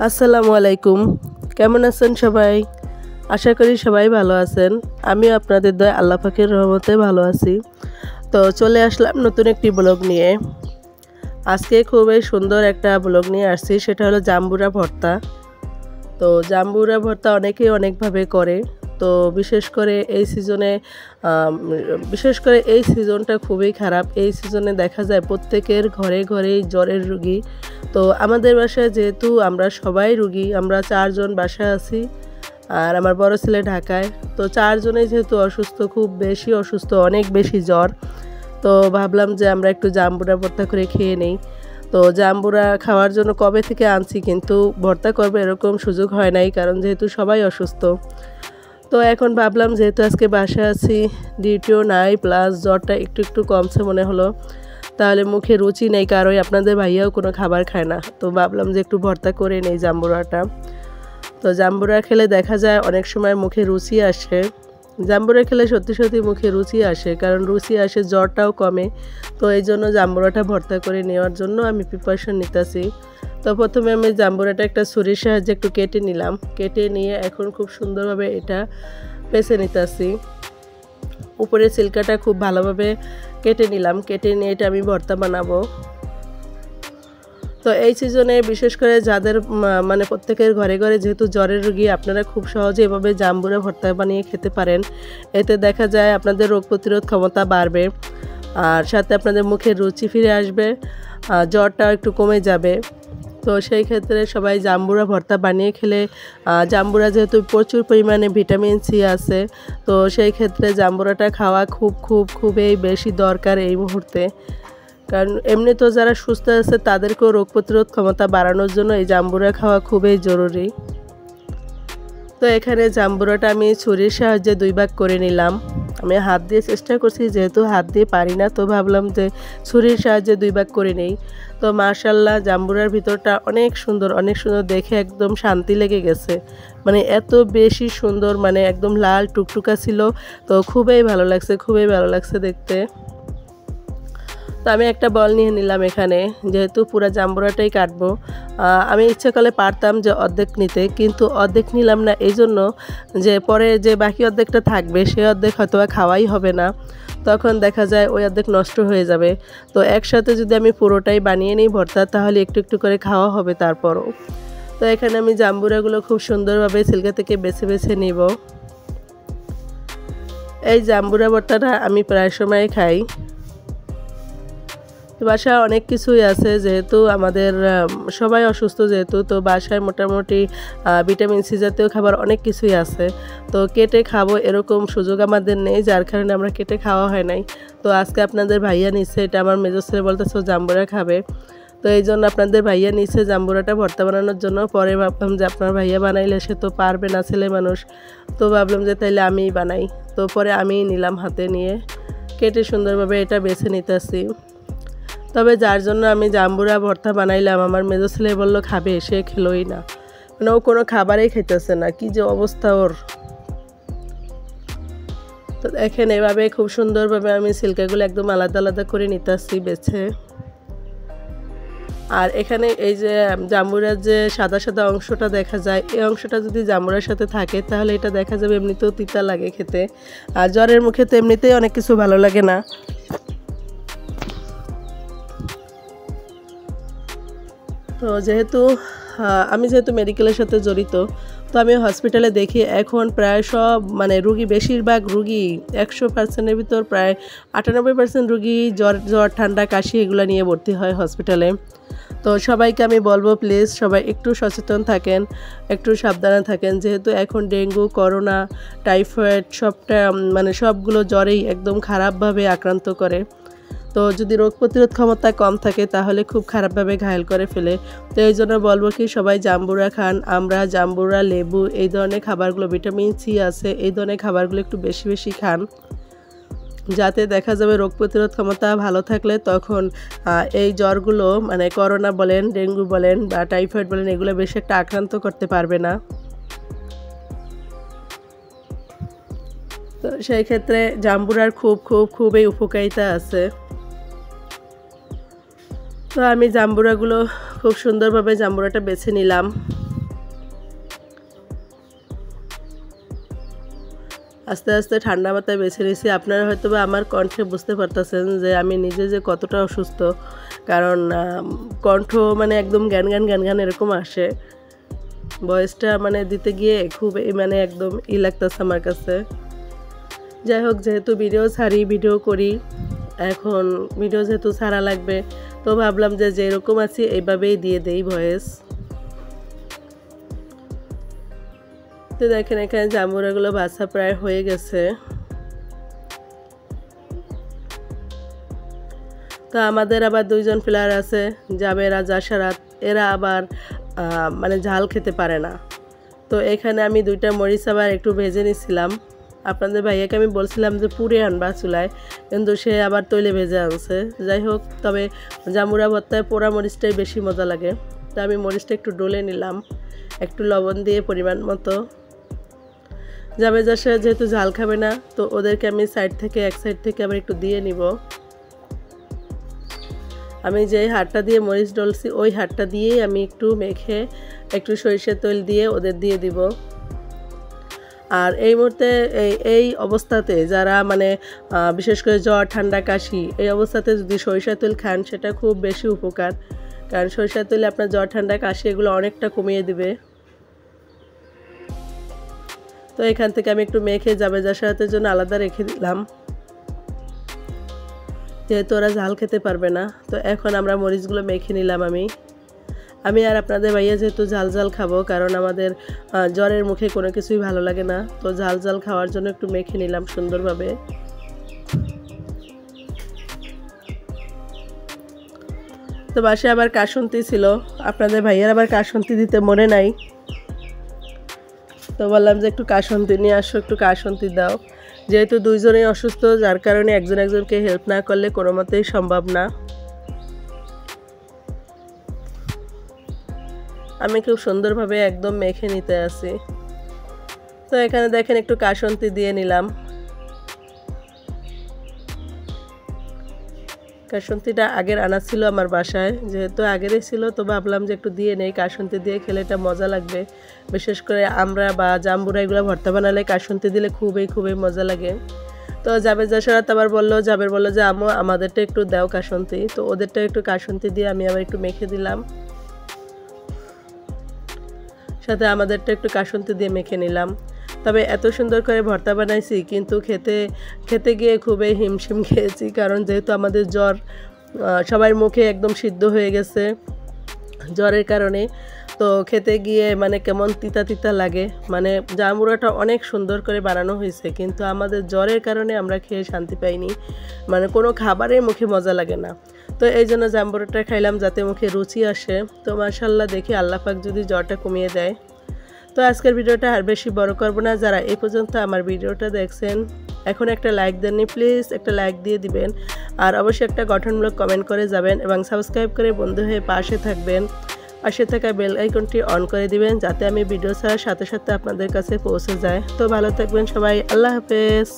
আসসালামু আলাইকুম। কেমন আছেন সবাই? আশা করি সবাই ভালো আছেন। আমিও আপনাদের দয়ায় আল্লাহ পাকের রহমতে ভালো আছি। তো চলে আসলাম নতুন একটি ব্লগ নিয়ে। আজকে খুবই সুন্দর একটা ব্লগ নিয়ে আসছি, সেটা হলো জাম্বুরা ভর্তা। তো জাম্বুরা ভর্তা অনেকেই অনেকভাবে করে। তো বিশেষ করে এই সিজনটা খুবই খারাপ। এই সিজনে দেখা যায় প্রত্যেকের ঘরে ঘরেই জ্বরের রোগী। তো আমাদের বাসায় যেহেতু আমরা সবাই রোগী, আমরা 4 জন বাসায় আছি আর আমার বড় ছেলে ঢাকায়। তো 4 জনেই যেহেতু অসুস্থ, খুব বেশি অসুস্থ, অনেক বেশি জ্বর। তো ভাবলাম যে আমরা একটু জাম্বুরা ভর্তা করে খেয়ে নেই। তো জাম্বুরা খাওয়ার জন্য কবে থেকে আনছি, কিন্তু ভর্তা করবে এরকম সুযোগ হয় নাই, কারণ যেহেতু সবাই অসুস্থ। তো এখন ভাবলাম যেহেতু আজকে বাসায় আছি, ডিউটিও নাই, প্লাস জ্বরটা একটু একটু কমছে মনে হলো, তাহলে মুখে রুচি নেই কারোই, আপনাদের ভাইয়াও কোনো খাবার খায় না। তো ভাবলাম যে একটু ভর্তা করে নেই জাম্বুরাটা। তো জাম্বুরা খেলে দেখা যায় অনেক সময় মুখে রুচি আসে। জাম্বুরা খেলে সত্যি সত্যি মুখে রুচি আসে, কারণ রুচি আসে, জ্বরটাও কমে। তো এই জন্য জাম্বুরাটা ভর্তা করে নেওয়ার জন্য আমি প্রিপারেশন নিতেছি। তো প্রথমে আমি জাম্বুরাটা একটা ছুরির সাহায্যে একটু কেটে নিলাম। কেটে নিয়ে এখন খুব সুন্দরভাবে এটা পেঁচে নিতেছি। উপরের ছিলকাটা খুব ভালোভাবে কেটে নিলাম। কেটে নিয়ে এটা আমি ভর্তা বানাবো। তো এই সিজনে বিশেষ করে যাদের মানে প্রত্যেকের ঘরে ঘরে যেহেতু জ্বরের রোগী, আপনারা খুব সহজে এভাবে জাম্বুরা ভর্তা বানিয়ে খেতে পারেন। এতে দেখা যায় আপনাদের রোগ প্রতিরোধ ক্ষমতা বাড়বে, আর সাথে আপনাদের মুখের রুচি ফিরে আসবে, জ্বরটাও একটু কমে যাবে। তো সেই ক্ষেত্রে সবাই জাম্বুরা ভর্তা বানিয়ে খেলে, জাম্বুরা যেহেতু প্রচুর পরিমাণে ভিটামিন সি আছে, তো সেই ক্ষেত্রে জাম্বুরাটা খাওয়া খুবই বেশি দরকার এই মুহূর্তে। কারণ এমনি তো যারা সুস্থ আছে তাদেরকেও রোগ প্রতিরোধ ক্ষমতা বাড়ানোর জন্য এই জাম্বুরা খাওয়া খুবই জরুরি। তো এখানে জাম্বুরাটা আমি ছুরির সাহায্যে 2 ভাগ করে নিলাম। আমি হাত দিয়ে চেষ্টা করছি, যেহেতু হাত দিয়ে পারি না, তো ভাবলাম যে ছুরির সাহায্যে 2 ভাগ করে নেই। তো মাশাআল্লাহ, জাম্বুরার ভিতরটা অনেক সুন্দর দেখে একদম শান্তি লেগে গেছে। মানে এত বেশি সুন্দর, মানে একদম লাল টুকটুকা ছিল। তো খুবই ভালো লাগছে দেখতে। তো আমি একটা বল নিয়ে নিলাম এখানে, যেহেতু পুরো জাম্বুরাটাই কাটবো। আমি ইচ্ছে করলে পারতাম যে অর্ধেক নিতে, কিন্তু অর্ধেক নিলাম না এই জন্য যে পরে যে বাকি অর্ধেকটা থাকবে সেই অর্ধেক হয়তো খাওয়াই হবে না, তখন দেখা যায় ওই অর্ধেক নষ্ট হয়ে যাবে। তো একসাথে যদি আমি পুরোটাই বানিয়ে নিই ভর্তা, তাহলে একটু একটু করে খাওয়া হবে তারপরও। তো এখানে আমি জাম্বুরাগুলো খুব সুন্দরভাবে ছিলকা থেকে বেছে নিব। এই জাম্বুরা ভর্তাটা আমি প্রায় সময় খাই। তো বাসায় অনেক কিছুই আছে, যেহেতু আমাদের সবাই অসুস্থ, যেহেতু তো বাসায় মোটামুটি ভিটামিন সি জাতীয় খাবার অনেক কিছুই আছে। তো কেটে খাবো এরকম সুযোগ আমাদের নেই, যার কারণে আমরা কেটে খাওয়া হয় নাই। তো আজকে আপনাদের ভাইয়া নিচ্ছে, এটা আমার মেজো ছেলে বলতেছে জাম্বুরা খাবে। তো এই জন্য আপনাদের ভাইয়া নিচ্ছে জাম্বুরাটা ভর্তা বানানোর জন্য। পরে ভাবলাম যে আপনার ভাইয়া বানাইলে সে তো পারবে না, ছেলে মানুষ, তো ভাবলাম যে তাইলে আমিই বানাই। তো পরে আমিই নিলাম, হাতে নিয়ে কেটে সুন্দরভাবে এটা বেছে নিতেছি। তবে যার জন্য আমি জাম্বুরা ভর্তা বানাইলাম, আমার মেজো ছেলে বললো খাবে, সে খেলোই না, মানে ও কোনো খাবারই খেতেছে না, কি যে অবস্থা ওর। তো দেখেন এভাবে খুব সুন্দরভাবে আমি সিল্কাগুলো একদম আলাদা আলাদা করে নিতেছি বেছে। আর এখানে এই যে জাম্বুরার যে সাদা সাদা অংশটা দেখা যায়, এই অংশটা যদি জাম্বুরার সাথে থাকে তাহলে এটা দেখা যাবে এমনিতেও তিতা লাগে খেতে, আর জ্বরের মুখে তো এমনিতেই অনেক কিছু ভালো লাগে না। তো আমি যেহেতু মেডিকেলের সাথে জড়িত, তো আমি হসপিটালে দেখি এখন প্রায় সব রুগী, বেশিরভাগ রুগী 100%-এর ভিতর প্রায় 98% রুগী জ্বর ঠান্ডা কাশি এগুলো নিয়ে ভর্তি হয় হসপিটালে। তো সবাইকে আমি বলবো প্লিজ সবাই একটু সচেতন থাকেন, একটু সাবধানে থাকেন, যেহেতু এখন ডেঙ্গু, করোনা, টাইফয়েড সবগুলো জ্বরেই একদম খারাপভাবে আক্রান্ত করে। তো যদি রোগ প্রতিরোধ ক্ষমতা কম থাকে তাহলে খুব খারাপভাবে ঘায়েল করে ফেলে। তো এই জন্য বলবো কি সবাই জাম্বুরা খান, আমরা জাম্বুরা, লেবু, এই ধরনের খাবারগুলো, ভিটামিন সি আছে, এই ধরনের খাবারগুলো একটু বেশি বেশি খান, যাতে দেখা যাবে রোগ প্রতিরোধ ক্ষমতা ভালো থাকলে তখন এই জ্বরগুলো করোনা বলেন, ডেঙ্গু বলেন বা টাইফয়েড বলেন, এগুলো বেশি একটা আক্রান্ত করতে পারবে না। তো সেই ক্ষেত্রে জাম্বুরার খুবই উপকারিতা আছে। তো আমি জাম্বুরাগুলো খুব সুন্দরভাবে জাম্বুরাটা বেছে নিলাম। আস্তে আস্তে ঠান্ডা মাথায় বেছে নিয়েছি। আপনারা হয়তো বা আমার কণ্ঠে বুঝতে পারতেছেন যে আমি নিজে যে কতটা অসুস্থ, কারণ কণ্ঠ মানে একদম গান গান এরকম আসে। ভয়েসটা মানে দিতে গিয়ে খুব মানে একদম লাগতেছে আমার কাছে। যাই হোক, যেহেতু ভিডিও ছাড়ি, ভিডিও করি, এখন ভিডিও যেহেতু ছাড়া লাগবে, তো ভাবলাম যে যেরকম আছি এইভাবেই দিয়ে দেই ভয়েস। তো দেখেন এখানে জাম্বুরাগুলো বাছা প্রায় হয়ে গেছে। তো আমাদের আবার দুইজন প্লেয়ার আছে, জাবেরা জাসারাত, এরা আবার মানে ঝাল খেতে পারে না। তো এখানে আমি 2টা মরিচ আবার একটু ভেজে নিছিলাম। আপনাদের ভাইয়াকে আমি বলছিলাম যে পুড়ে আনবা চুলায়, কিন্তু সে আবার তৈলে ভেজে আনছে। যাই হোক, তবে জাম্বুরা ভর্তায় পোড়া মরিচটাই বেশি মজা লাগে। তো আমি মরিচটা একটু ডলে নিলাম, একটু লবণ দিয়ে পরিমাণ মতো। যাবে যাসা যেহেতু ঝাল খাবে না, তো ওদেরকে আমি এক সাইড থেকে আবার একটু দিয়ে নিব। আমি যে হাতটা দিয়ে মরিচ ডলছি, ওই হাতটা দিয়েই আমি একটু মেখে একটু সরিষার তেল দিয়ে ওদের দিয়ে দিব। আর এই মুহূর্তে এই অবস্থাতে যারা মানে বিশেষ করে জ্বর, ঠান্ডা, কাশি, এই অবস্থাতে যদি সরিষার তেল খান সেটা খুব বেশি উপকার, কারণ সরিষার তেলে আপনার জ্বর, ঠান্ডা, কাশি এগুলো অনেকটা কমিয়ে দিবে। তো এখান থেকে আমি একটু মেখে যাবে জাসারাতের জন্য আলাদা রেখে দিলাম, যেহেতু ওরা ঝাল খেতে পারবে না। তো এখন আমরা মরিচগুলো মেখে নিলাম। আমি আর আপনাদের ভাইয়া যেহেতু ঝাল খাবো, কারণ আমাদের জ্বরের মুখে কোনো কিছুই ভালো লাগে না, তো ঝাল খাওয়ার জন্য একটু মেখে নিলাম সুন্দরভাবে। তো বাসায় আবার কাসুন্তি ছিল, আপনাদের ভাইয়ার আবার কাসুন্তি দিতে মনে নাই, তো বললাম যে একটু কাসুন্তি নিয়ে আসো, একটু কাসুন্তি দাও। যেহেতু দুইজনেই অসুস্থ, যার কারণে একজন একজনকে হেল্প না করলে কোনো মতেই সম্ভব না। আমি খুব সুন্দরভাবে একদম মেখে নিতে আসি। তো এখানে দেখেন একটু কাসুন্তি দিয়ে নিলাম। কাসুন্তিটা আগের আনা ছিল আমার বাসায়, যেহেতু আগেরই ছিল, তো ভাবলাম যে একটু দিয়ে নেই। কাসুন্তি দিয়ে খেলে এটা মজা লাগবে, বিশেষ করে আমরা বা জাম্বুরা এগুলো ভর্তা বানালে কাসুন্তি দিলে খুবই মজা লাগে। তো জাবের জাসারাত আবার জাবের বললো যে আম্মু আমাদেরটা একটু দাও কাসুন্তি, তো ওদেরটা একটু কাসুন্তি দিয়ে আমি আবার একটু মেখে দিলাম, সাথে আমাদেরটা একটু কাসুন্তি দিয়ে মেখে নিলাম। তবে এত সুন্দর করে ভর্তা বানাইছি, কিন্তু খেতে গিয়ে খুবই হিমশিম খেয়েছি, কারণ যেহেতু আমাদের জ্বর, সবার মুখে একদম সিদ্ধ হয়ে গেছে জ্বরের কারণে। তো খেতে গিয়ে মানে কেমন তিতা লাগে। মানে জাম্বুরাটা অনেক সুন্দর করে বানানো হয়েছে, কিন্তু আমাদের জ্বরের কারণে আমরা খেয়ে শান্তি পাইনি, মানে কোনো খাবারের মুখে মজা লাগে না। তো এই জন্য জাম্বুরাটা খাইলাম যাতে মুখে রুচি আসে। তো মাশাআল্লাহ, দেখি আল্লাহ পাক যদি জ্বরটা কমিয়ে দেয়। তো আজকের ভিডিওটা আর বেশি বড় করব না। যারা এই পর্যন্ত আমার ভিডিওটা দেখছেন, এখন একটা লাইক দেননি, প্লিজ একটা লাইক দিয়ে দিবেন, আর অবশ্যই একটা গঠনমূলক কমেন্ট করে যাবেন, এবং সাবস্ক্রাইব করে বন্ধু হয়ে পাশে থাকবেন। পাশে থাকা বেল আইকনটি অন করে দিবেন, যাতে আমি ভিডিও ছাড়ার সাথে সাথে আপনাদের কাছে পৌঁছে যায়। তো ভালো থাকবেন সবাই, আল্লাহ হাফেজ।